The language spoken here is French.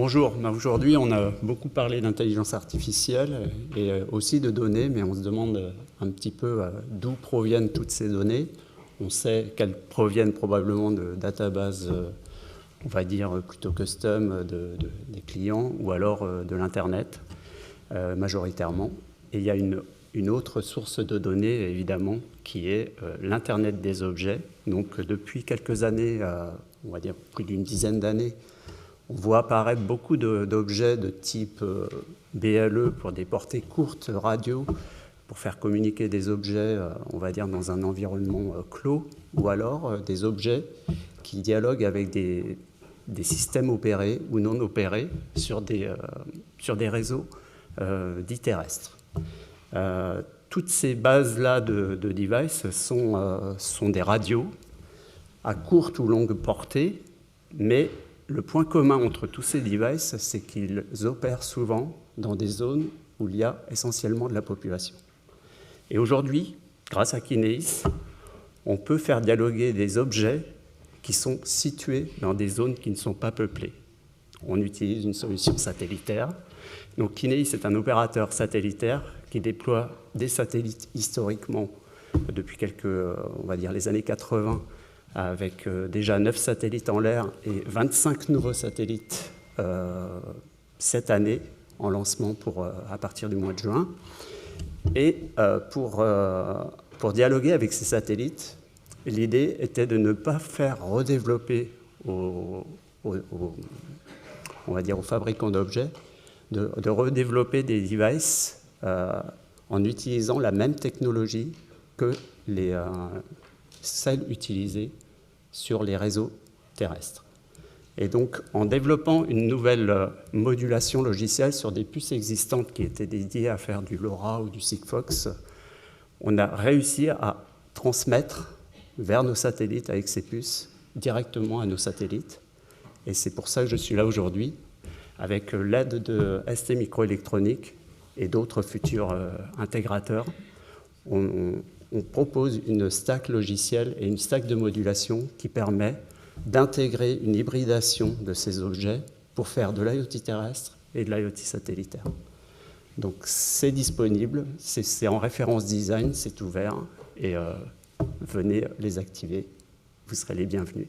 Bonjour, aujourd'hui on a beaucoup parlé d'intelligence artificielle et aussi de données, mais on se demande un petit peu d'où proviennent toutes ces données. On sait qu'elles proviennent probablement de databases, on va dire plutôt custom des clients ou alors de l'Internet majoritairement. Et il y a une autre source de données évidemment qui est l'Internet des objets. Donc depuis quelques années, on va dire plus d'une dizaine d'années, on voit apparaître beaucoup d'objets de type BLE pour des portées courtes radio, pour faire communiquer des objets, on va dire, dans un environnement clos, ou alors des objets qui dialoguent avec des systèmes opérés ou non opérés sur des réseaux dits terrestres. Toutes ces bases-là de devices sont des radios à courte ou longue portée, mais le point commun entre tous ces devices, c'est qu'ils opèrent souvent dans des zones où il y a essentiellement de la population. Et aujourd'hui, grâce à Kineis, on peut faire dialoguer des objets qui sont situés dans des zones qui ne sont pas peuplées. On utilise une solution satellitaire. Donc Kineis est un opérateur satellitaire qui déploie des satellites historiquement depuis on va dire les années 80, avec déjà 9 satellites en l'air et 25 nouveaux satellites cette année en lancement à partir du mois de juin. Et pour dialoguer avec ces satellites, l'idée était de ne pas faire redévelopper on va dire aux fabricants d'objets, de redévelopper des devices en utilisant la même technologie que celles utilisées sur les réseaux terrestres. Et donc, en développant une nouvelle modulation logicielle sur des puces existantes qui étaient dédiées à faire du LoRa ou du Sigfox, on a réussi à transmettre vers nos satellites avec ces puces, directement à nos satellites. Et c'est pour ça que je suis là aujourd'hui, avec l'aide de ST Microélectronique et d'autres futurs intégrateurs. On propose une stack logicielle et une stack de modulation qui permet d'intégrer une hybridation de ces objets pour faire de l'IoT terrestre et de l'IoT satellitaire. Donc c'est disponible, c'est en référence design, c'est ouvert et venez les activer, vous serez les bienvenus.